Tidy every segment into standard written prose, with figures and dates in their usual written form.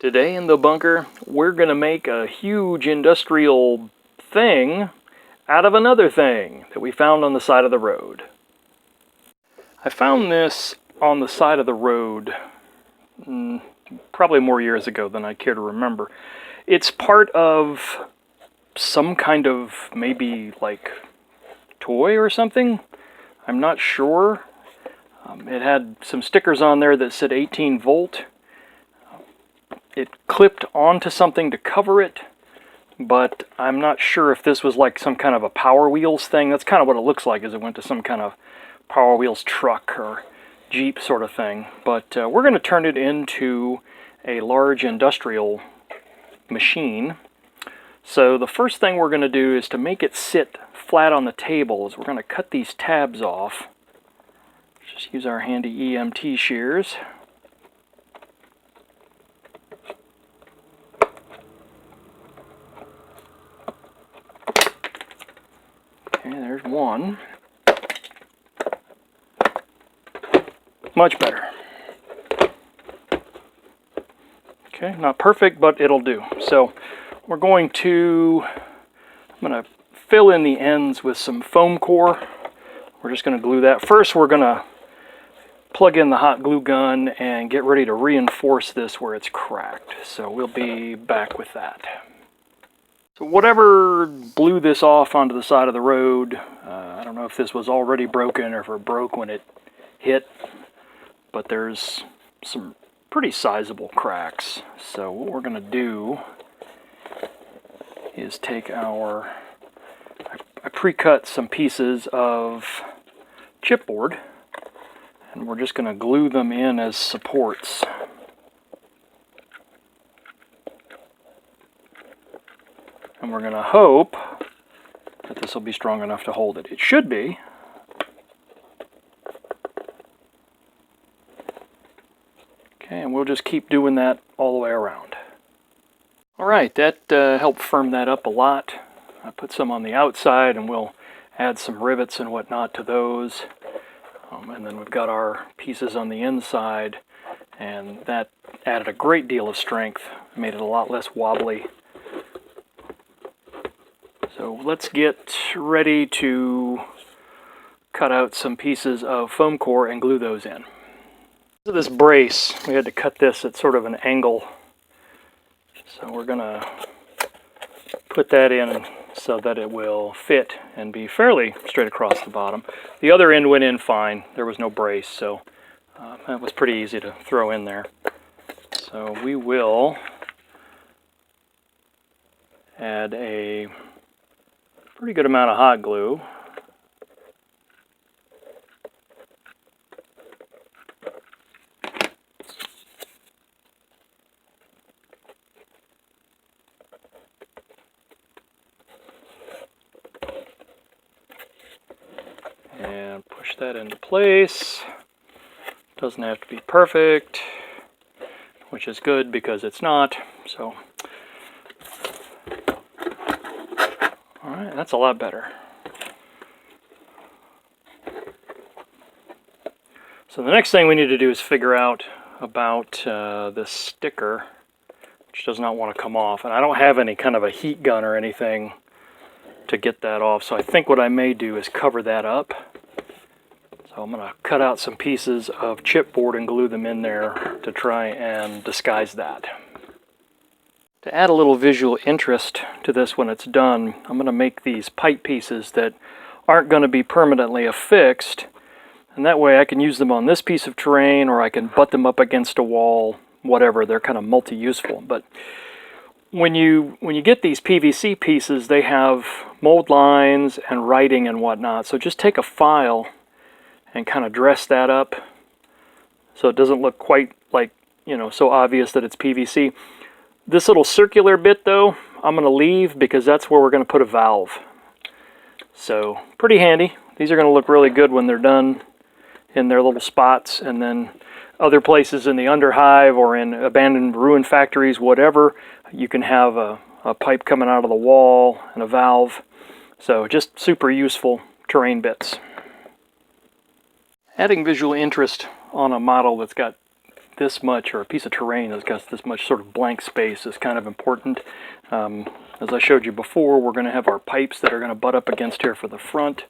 Today in the bunker, we're going to make a huge industrial thing out of another thing that we found on the side of the road. I found this on the side of the road probably more years ago than I care to remember. It's part of some kind of maybe like toy or something. I'm not sure. It had some stickers on there that said 18 volt. It clipped onto something to cover it, but I'm not sure if this was like some kind of a Power Wheels thing. That's kind of what it looks like, is it went to some kind of Power Wheels truck or Jeep sort of thing. But we're going to turn it into a large industrial machine. So the first thing we're going to do is to make it sit flat on the table is we're going to cut these tabs off. Just use our handy EMT shears. Okay, there's one. Much better. Okay, not perfect, but it'll do. So we're going to, I'm going to fill in the ends with some foam core. We're just going to glue that. First, we're going to plug in the hot glue gun and get ready to reinforce this where it's cracked. So we'll be back with that. So whatever blew this off onto the side of the road, I don't know if this was already broken or if it broke when it hit, but there's some pretty sizable cracks. So what we're going to do is take I pre-cut some pieces of chipboard, and we're just going to glue them in as supports. And we're going to hope that this will be strong enough to hold it. It should be. Okay, and we'll just keep doing that all the way around. Alright, that helped firm that up a lot. I put some on the outside, and we'll add some rivets and whatnot to those. And then we've got our pieces on the inside, and that added a great deal of strength, made it a lot less wobbly. So let's get ready to cut out some pieces of foam core and glue those in. So this brace, we had to cut this at sort of an angle. So we're going to put that in so that it will fit and be fairly straight across the bottom. The other end went in fine. There was no brace, so that was pretty easy to throw in there. So we will add a pretty good amount of hot glue. And push that into place. Doesn't have to be perfect, which is good because it's not. So, alright, that's a lot better. So the next thing we need to do is figure out about this sticker, which does not want to come off. And I don't have any kind of a heat gun or anything to get that off, so I think what I may do is cover that up. So I'm going to cut out some pieces of chipboard and glue them in there to try and disguise that. To add a little visual interest to this when it's done, I'm going to make these pipe pieces that aren't going to be permanently affixed, and that way I can use them on this piece of terrain, or I can butt them up against a wall, whatever. They're kind of multi-useful. But when you get these PVC pieces, they have mold lines and writing and whatnot, so just take a file and kind of dress that up so it doesn't look quite like, you know, so obvious that it's PVC. This little circular bit though, I'm going to leave because that's where we're going to put a valve. So pretty handy. These are going to look really good when they're done in their little spots, and then other places in the underhive or in abandoned ruin factories, whatever, you can have a pipe coming out of the wall and a valve. So just super useful terrain bits. Adding visual interest on a model that's got this much, or a piece of terrain that's got this much sort of blank space, is kind of important. As I showed you before, we're going to have our pipes that are going to butt up against here for the front.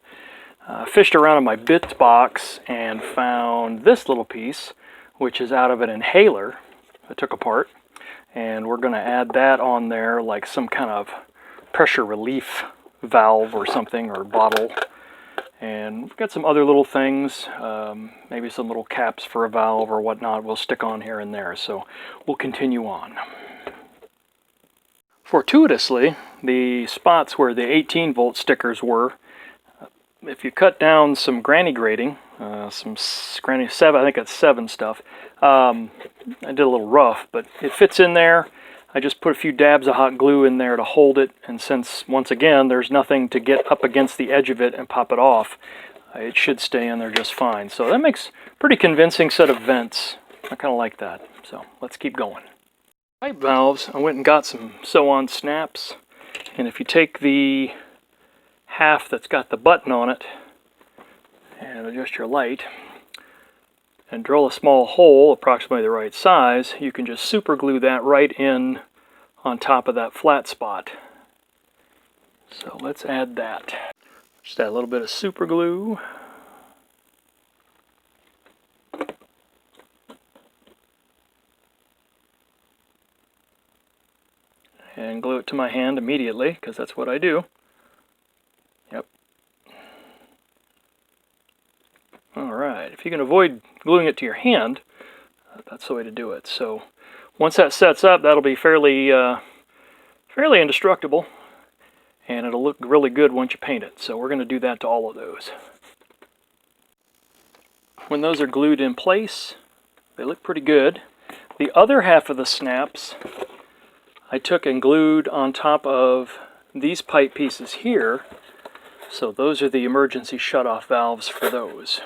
Fished around in my bits box and found this little piece, which is out of an inhaler I took apart, and we're going to add that on there like some kind of pressure relief valve or something, or bottle. And we've got some other little things, maybe some little caps for a valve or whatnot we'll stick on here and there, so we'll continue on. Fortuitously, the spots where the 18-volt stickers were, if you cut down some granny grating, some granny 7, I think it's 7 stuff, I did a little rough, but it fits in there. I just put a few dabs of hot glue in there to hold it, and since, once again, there's nothing to get up against the edge of it and pop it off, it should stay in there just fine. So that makes a pretty convincing set of vents. I kind of like that. So let's keep going. Pipe valves, I went and got some sew-on snaps, and if you take the half that's got the button on it and adjust your light and drill a small hole approximately the right size, you can just super glue that right in on top of that flat spot. So let's add that. Just add a little bit of super glue. And glue it to my hand immediately, because that's what I do. Yep. Alright, if you can avoid gluing it to your hand, that's the way to do it. So once that sets up, that'll be fairly indestructible, and it'll look really good once you paint it. So we're going to do that to all of those. When those are glued in place, they look pretty good. The other half of the snaps I took and glued on top of these pipe pieces here. So those are the emergency shutoff valves for those.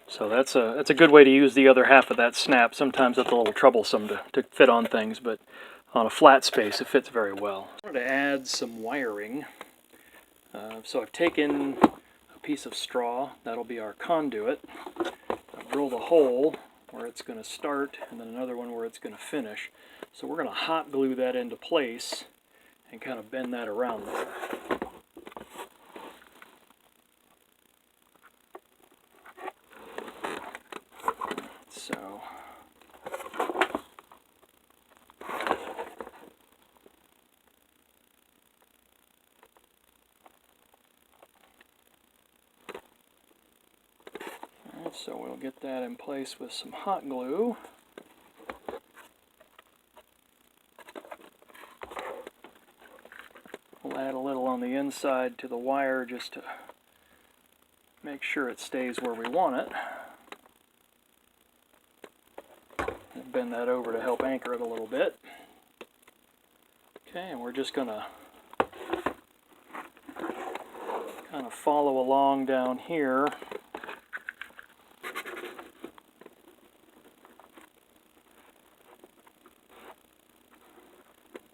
So that's a good way to use the other half of that snap. Sometimes it's a little troublesome to fit on things, but on a flat space it fits very well. I wanted to add some wiring. So I've taken a piece of straw, that'll be our conduit. I've drilled a hole where it's going to start, and then another one where it's going to finish. So we're going to hot glue that into place and kind of bend that around there. So so we'll get that in place with some hot glue. We'll add a little on the inside to the wire just to make sure it stays where we want it. And bend that over to help anchor it a little bit. Okay, and we're just going to kind of follow along down here.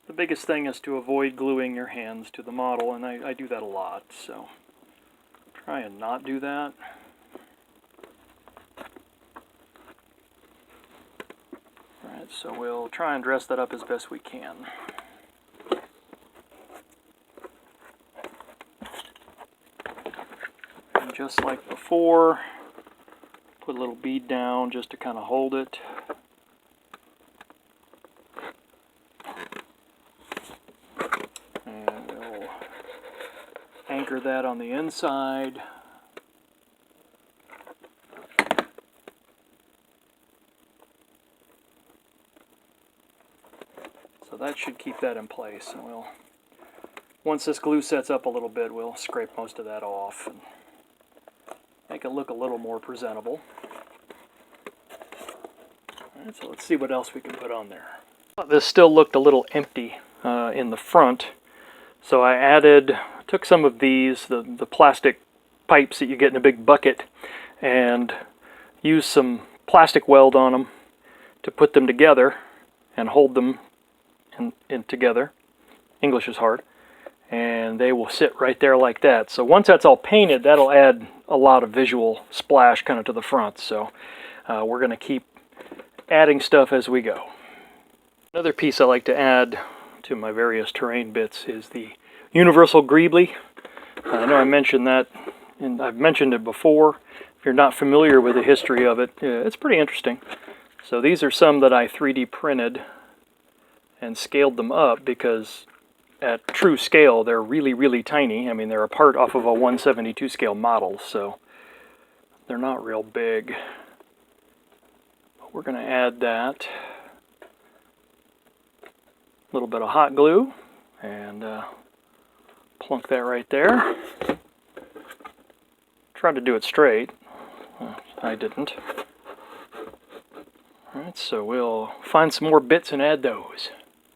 The biggest thing is to avoid gluing your hands to the model, and I do that a lot, so try and not do that. Alright, so we'll try and dress that up as best we can. And just like before, put a little bead down just to kind of hold it. Anchor that on the inside. So that should keep that in place. And once this glue sets up a little bit, we'll scrape most of that off and make it look a little more presentable. Alright, so let's see what else we can put on there. This still looked a little empty in the front, so I took some of these, the plastic pipes that you get in a big bucket, and used some plastic weld on them to put them together and hold them in together. English is hard. And they will sit right there like that. So once that's all painted, that'll add a lot of visual splash kind of to the front. So we're going to keep adding stuff as we go. Another piece I like to add to my various terrain bits is the universal greebly. I know I mentioned that, and I've mentioned it before. If you're not familiar with the history of it, it's pretty interesting. So these are some that I 3D printed and scaled them up because at true scale they're really, really tiny. I mean, they're a part off of a 1/72 scale model, so they're not real big. But we're going to add that. A little bit of hot glue and plunk that right there. Tried to do it straight. I didn't. Alright, so we'll find some more bits and add those.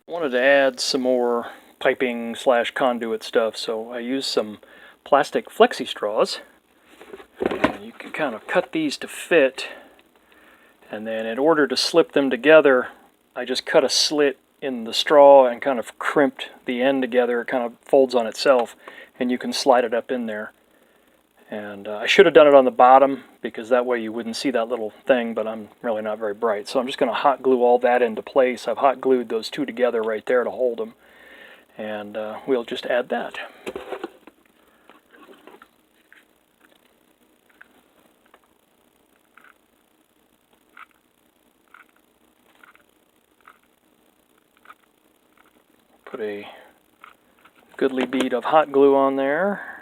I wanted to add some more piping / conduit stuff, so I used some plastic flexi straws. And you can kind of cut these to fit, and then in order to slip them together, I just cut a slit in the straw and kind of crimped the end together. It kind of folds on itself, and you can slide it up in there. And I should have done it on the bottom because that way you wouldn't see that little thing, but I'm really not very bright. So I'm just going to hot glue all that into place. I've hot glued those two together right there to hold them. And we'll just add that. Put a goodly bead of hot glue on there.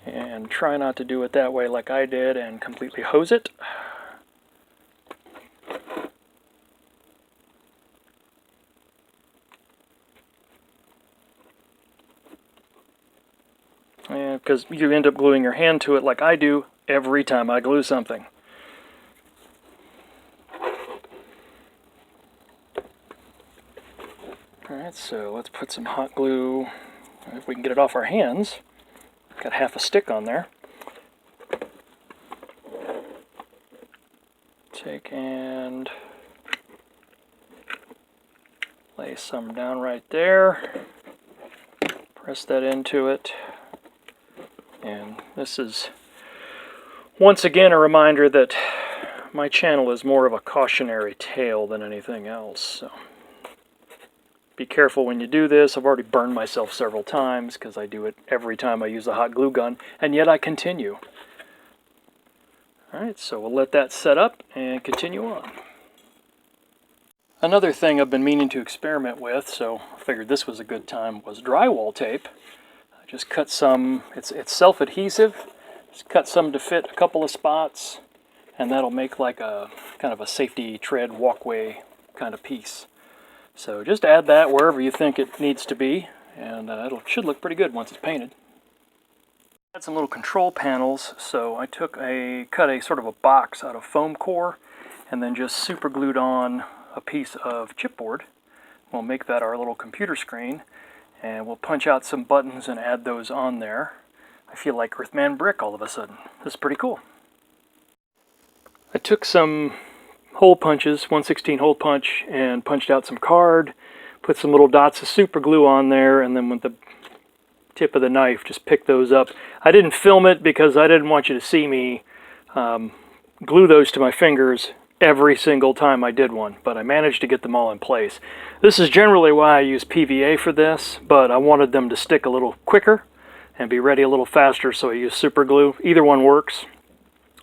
And try not to do it that way like I did and completely hose it. And because you end up gluing your hand to it like I do every time I glue something. Alright, so let's put some hot glue, if we can get it off our hands. Got half a stick on there. Take and lay some down right there. Press that into it. And this is once again a reminder that my channel is more of a cautionary tale than anything else. So be careful when you do this. I've already burned myself several times because I do it every time I use a hot glue gun, and yet I continue. Alright, so we'll let that set up and continue on. Another thing I've been meaning to experiment with, so I figured this was a good time, was drywall tape. I just cut some, it's self-adhesive, just cut some to fit a couple of spots, and that'll make like a kind of a safety tread walkway kind of piece. So just add that wherever you think it needs to be, and it should look pretty good once it's painted. Add some little control panels, so I cut a sort of a box out of foam core, and then just super glued on a piece of chipboard. We'll make that our little computer screen, and we'll punch out some buttons and add those on there. I feel like Earthman Brick all of a sudden. This is pretty cool. I took some hole punches, 1/16 hole punch, and punched out some card, put some little dots of super glue on there, and then with the tip of the knife just pick those up. I didn't film it because I didn't want you to see me glue those to my fingers every single time I did one, but I managed to get them all in place. This is generally why I use PVA for this, but I wanted them to stick a little quicker and be ready a little faster, so I use super glue. Either one works.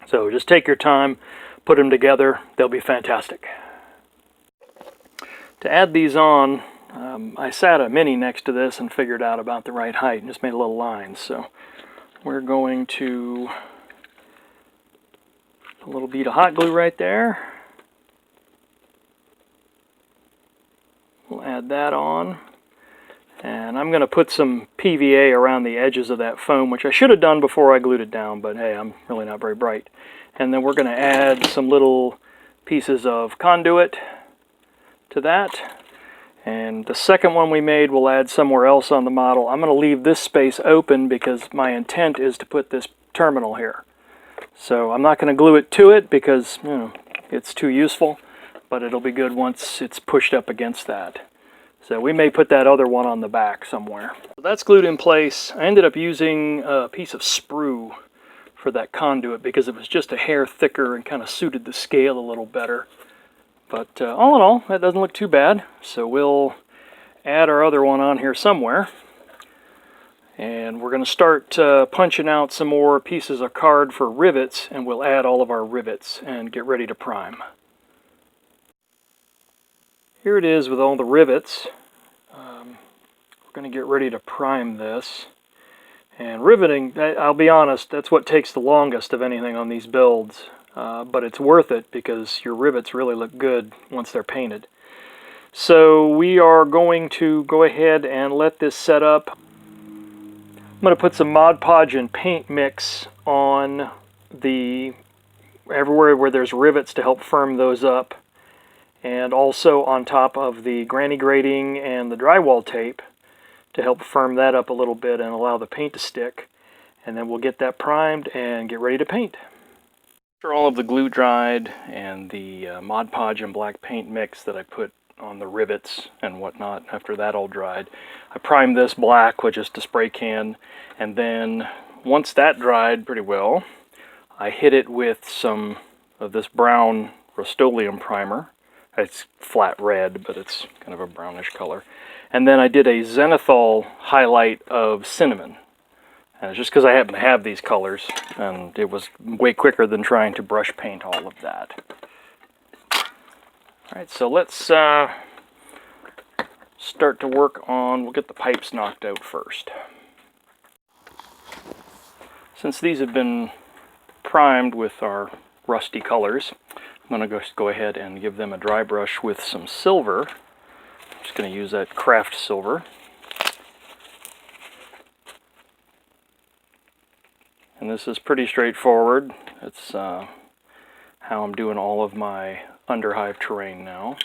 So just take your time, put them together, they'll be fantastic. To add these on, I sat a mini next to this and figured out about the right height and just made a little line. So we're going to a little bead of hot glue right there. We'll add that on. And I'm going to put some PVA around the edges of that foam, which I should have done before I glued it down, but hey, I'm really not very bright. And then we're going to add some little pieces of conduit to that. And the second one we made we'll add somewhere else on the model. I'm going to leave this space open because my intent is to put this terminal here. So I'm not going to glue it to it because, you know, it's too useful, but it'll be good once it's pushed up against that. So we may put that other one on the back somewhere. So that's glued in place. I ended up using a piece of sprue for that conduit because it was just a hair thicker and kind of suited the scale a little better. But all in all, that doesn't look too bad. So we'll add our other one on here somewhere. And we're going to start punching out some more pieces of card for rivets, and we'll add all of our rivets and get ready to prime. Here it is with all the rivets. We're going to get ready to prime this. And riveting, I'll be honest, that's what takes the longest of anything on these builds. But it's worth it because your rivets really look good once they're painted. So we are going to go ahead and let this set up. I'm going to put some Mod Podge and paint mix on everywhere where there's rivets to help firm those up, and also on top of the granny grating and the drywall tape to help firm that up a little bit and allow the paint to stick. And then we'll get that primed and get ready to paint. After all of the glue dried and the Mod Podge and black paint mix that I put on the rivets and whatnot, after that all dried, I primed this black with just a spray can, and then once that dried pretty well, I hit it with some of this brown Rust-Oleum primer. It's flat red, but it's kind of a brownish color. And then I did a zenithal highlight of cinnamon. And it's just because I happen to have these colors, and it was way quicker than trying to brush paint all of that. Alright, so let's start to work on, we'll get the pipes knocked out first. Since these have been primed with our rusty colors, I'm going to go ahead and give them a dry brush with some silver. I'm just going to use that craft silver. And this is pretty straightforward. It's how I'm doing all of my underhive terrain now.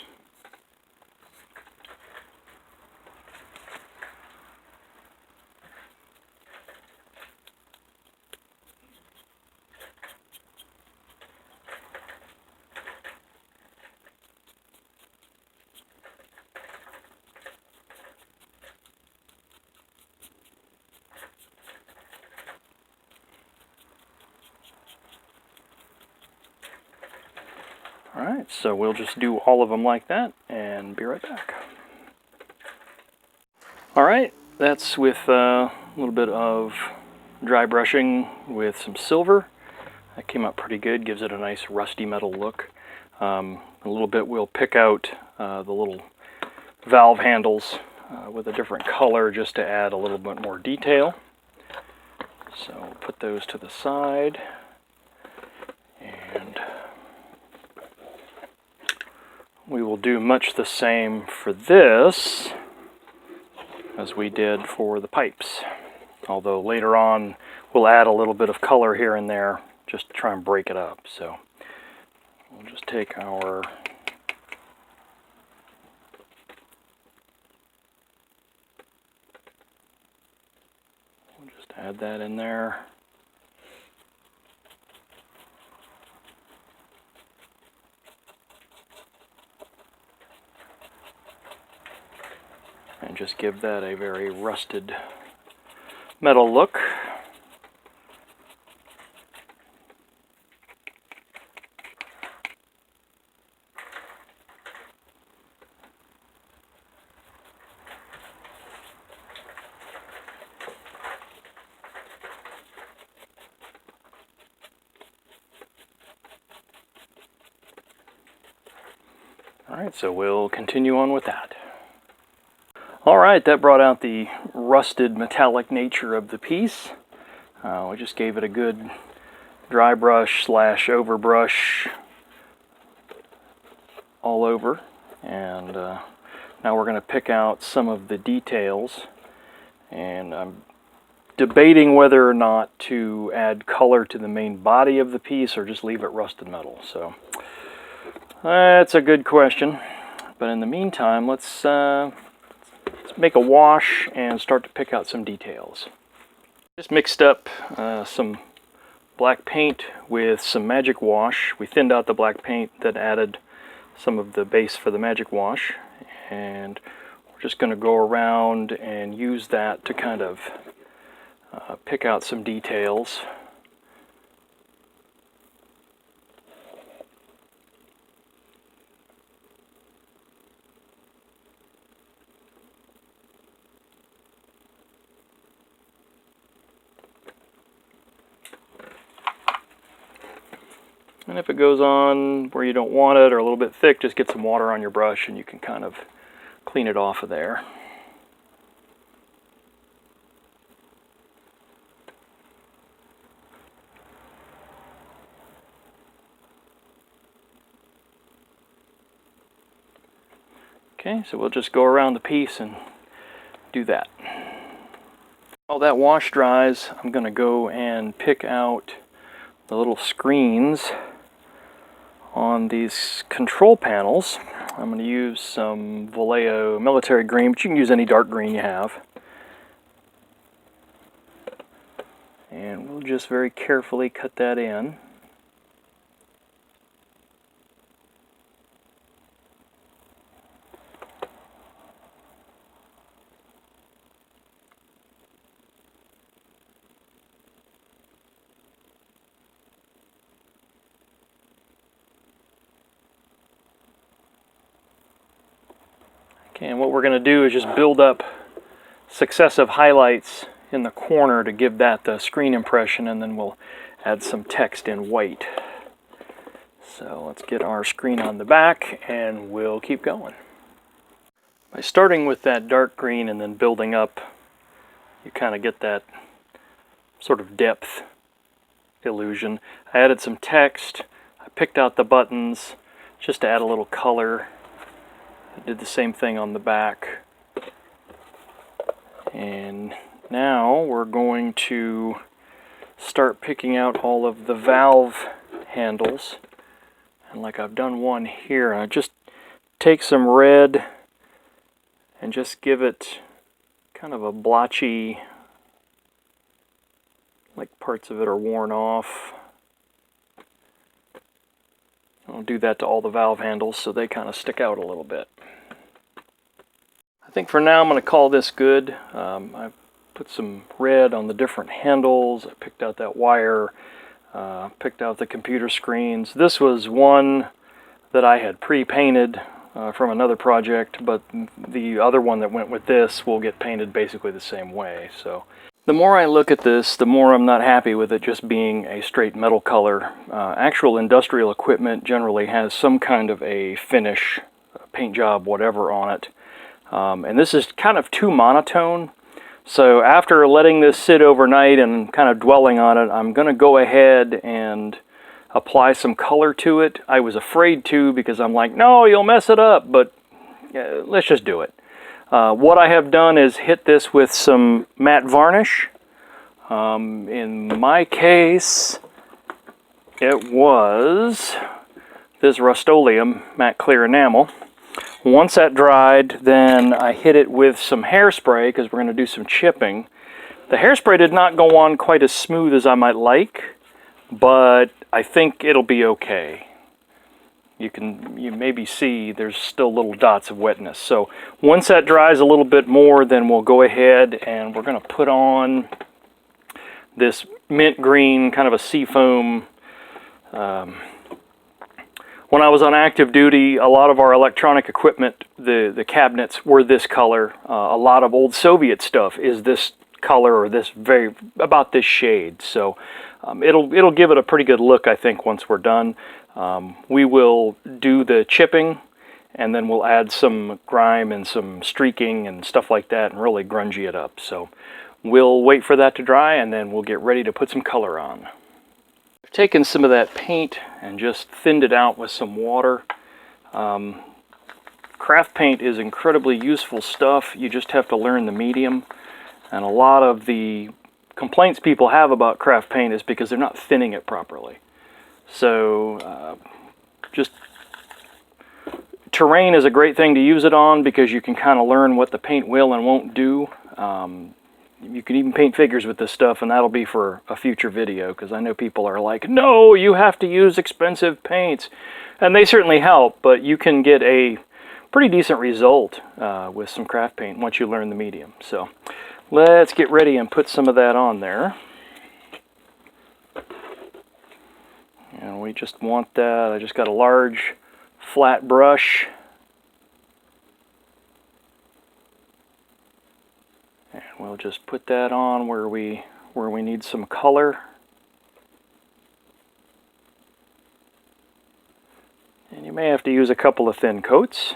Alright, so we'll just do all of them like that and be right back. Alright, that's with a little bit of dry brushing with some silver. That came out pretty good, gives it a nice rusty metal look. A little bit we'll pick out the little valve handles with a different color just to add a little bit more detail. So we'll put those to the side. And we will do much the same for this as we did for the pipes. Although later on we'll add a little bit of color here and there just to try and break it up. So we'll just take our add that in there. And just give that a very rusted metal look. Alright, so we'll continue on with that. Alright, that brought out the rusted metallic nature of the piece. We just gave it a good dry brush / overbrush all over. And now we're going to pick out some of the details. And I'm debating whether or not to add color to the main body of the piece or just leave it rusted metal. So that's a good question. But in the meantime, let's make a wash and start to pick out some details. Just mixed up some black paint with some magic wash. We thinned out the black paint that added some of the base for the magic wash, and we're just going to go around and use that to kind of pick out some details. And if it goes on where you don't want it or a little bit thick, just get some water on your brush and you can kind of clean it off of there. Okay, so we'll just go around the piece and do that. While that wash dries, I'm going to go and pick out the little screens on these control panels. I'm going to use some Vallejo military green, but you can use any dark green you have. And we'll just very carefully cut that in. Okay, and what we're going to do is just build up successive highlights in the corner to give that the screen impression, and then we'll add some text in white. So let's get our screen on the back and we'll keep going. By starting with that dark green and then building up, you kind of get that sort of depth illusion. I added some text, I picked out the buttons just to add a little color. I did the same thing on the back. And now we're going to start picking out all of the valve handles. And like I've done one here, I just take some red and just give it kind of a blotchy, like parts of it are worn off. I'll do that to all the valve handles so they kind of stick out a little bit. I think for now I'm going to call this good. I put some red on the different handles. I picked out that wire, picked out the computer screens. This was one that I had pre-painted from another project, but the other one that went with this will get painted basically the same way. So the more I look at this, the more I'm not happy with it just being a straight metal color. Actual industrial equipment generally has some kind of a finish, paint job, whatever on it. And this is kind of too monotone. So after letting this sit overnight and kind of dwelling on it, I'm going to go ahead and apply some color to it. I was afraid to because I'm like, no, you'll mess it up, but let's just do it. What I have done is hit this with some matte varnish. In my case, it was this Rust-Oleum matte clear enamel. Once that dried, then I hit it with some hairspray because we're going to do some chipping. The hairspray did not go on quite as smooth as I might like, but I think it'll be okay. You maybe see there's still little dots of wetness. So once that dries a little bit more, then we'll go ahead and we're going to put on this mint green, kind of a seafoam. When I was on active duty, a lot of our electronic equipment, the cabinets were this color. A lot of old Soviet stuff is this color or this about this shade. So it'll give it a pretty good look, I think, once we're done. We will do the chipping, and then we'll add some grime and some streaking and stuff like that and really grungy it up. So we'll wait for that to dry, and then we'll get ready to put some color on. I've taken some of that paint and just thinned it out with some water. Craft paint is incredibly useful stuff. You just have to learn the medium. And a lot of the complaints people have about craft paint is because they're not thinning it properly. So just terrain is a great thing to use it on because you can kind of learn what the paint will and won't do. You can even paint figures with this stuff, and that'll be for a future video because I know people are like, no, you have to use expensive paints. And they certainly help, but you can get a pretty decent result with some craft paint once you learn the medium. So let's get ready and put some of that on there. And we just want that. I just got a large flat brush. And we'll just put that on where we need some color. May have to use a couple of thin coats,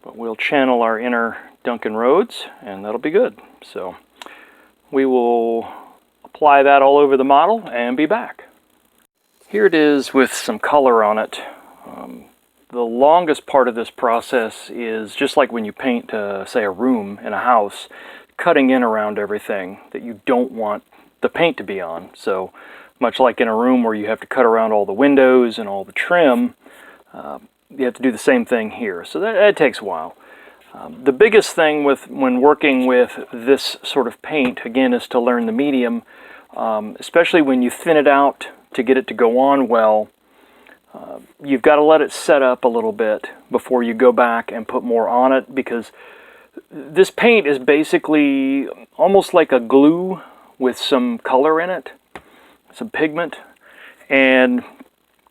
but we'll channel our inner Duncan Roads and that'll be good. So we will apply that all over the model and be back. Here it is with some color on it. The longest part of this process is just like when you paint, say, a room in a house, cutting in around everything that you don't want the paint to be on. So much like in a room where you have to cut around all the windows and all the trim, you have to do the same thing here. So that takes a while. The biggest thing when working with this sort of paint, again, is to learn the medium, especially when you thin it out to get it to go on well. You've got to let it set up a little bit before you go back and put more on it, because this paint is basically almost like a glue with some color in it, some pigment, and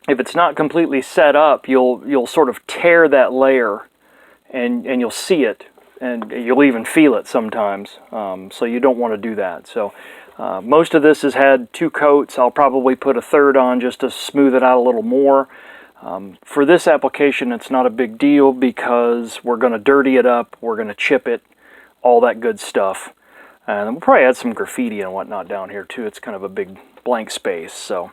if it's not completely set up, you'll sort of tear that layer, and you'll see it, and you'll even feel it sometimes. So you don't want to do that. So most of this has had 2 coats. I'll probably put a third on just to smooth it out a little more. For this application, it's not a big deal because we're going to dirty it up, we're going to chip it, all that good stuff. And we'll probably add some graffiti and whatnot down here too. It's kind of a big blank space. So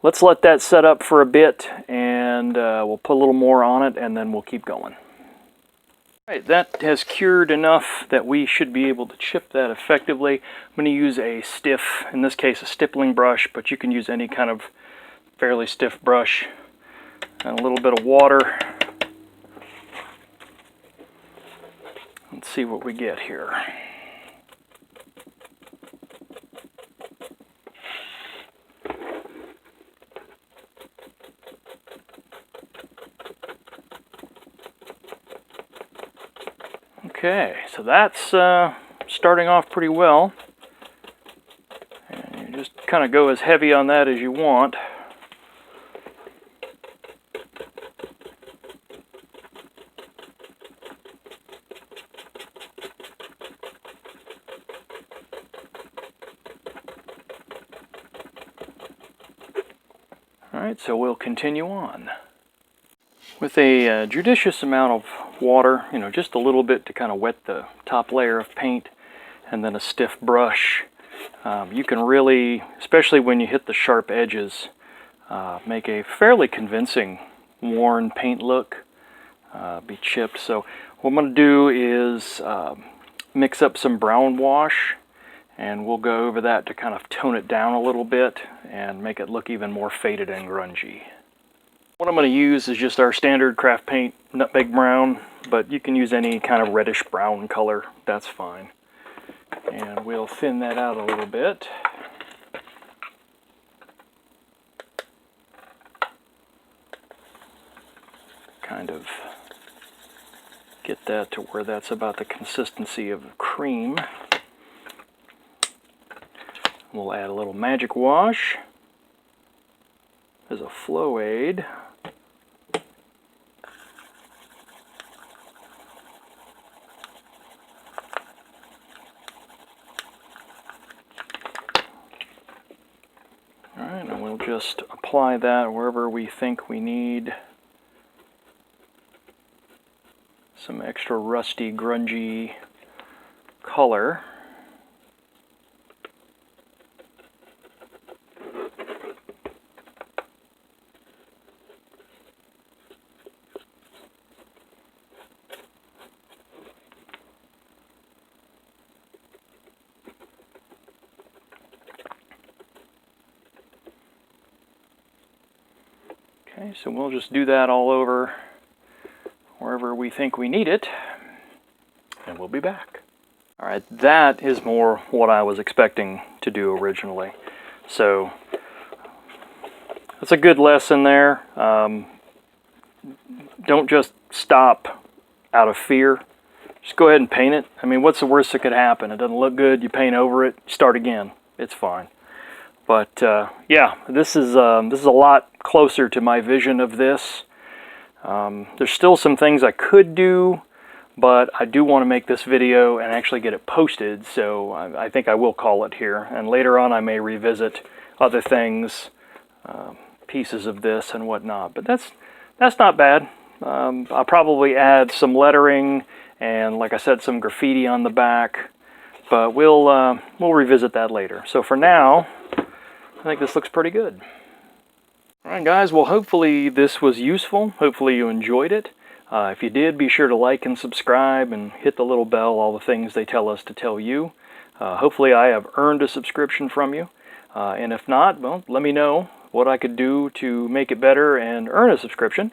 let's let that set up for a bit, and we'll put a little more on it, and then we'll keep going. All right, that has cured enough that we should be able to chip that effectively. I'm going to use a stiff, in this case a stippling brush, but you can use any kind of fairly stiff brush, and a little bit of water. Let's see what we get here. Okay, so that's starting off pretty well. And you just kind of go as heavy on that as you want. Alright, so we'll continue on. With a judicious amount of water, just a little bit to kind of wet the top layer of paint, and then a stiff brush, you can really, especially when you hit the sharp edges, make a fairly convincing worn paint look, be chipped. So what I'm going to do is mix up some brown wash, and we'll go over that to kind of tone it down a little bit and make it look even more faded and grungy. What I'm going to use is just our standard craft paint nutmeg brown, but you can use any kind of reddish brown color, that's fine. And we'll thin that out a little bit. Kind of get that to where that's about the consistency of cream. We'll add a little magic wash as a flow aid. Alright, and we'll just apply that wherever we think we need some extra rusty, grungy color. Okay, so we'll just do that all over wherever we think we need it, and we'll be back. Alright, that is more what I was expecting to do originally. So, that's a good lesson there. Don't just stop out of fear. Just go ahead and paint it. I mean, what's the worst that could happen? It doesn't look good, you paint over it, start again. It's fine. But yeah, this is a lot closer to my vision of this. There's still some things I could do, but I do want to make this video and actually get it posted, so I think I will call it here. And later on I may revisit other things pieces of this and whatnot. But that's not bad. I'll probably add some lettering and, like I said, some graffiti on the back. But we'll revisit that later. So for now, I think this looks pretty good. Alright guys, well hopefully this was useful. Hopefully you enjoyed it. If you did, be sure to like and subscribe and hit the little bell, all the things they tell us to tell you. Hopefully I have earned a subscription from you. And if not, well, let me know what I could do to make it better and earn a subscription.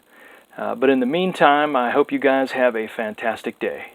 But in the meantime, I hope you guys have a fantastic day.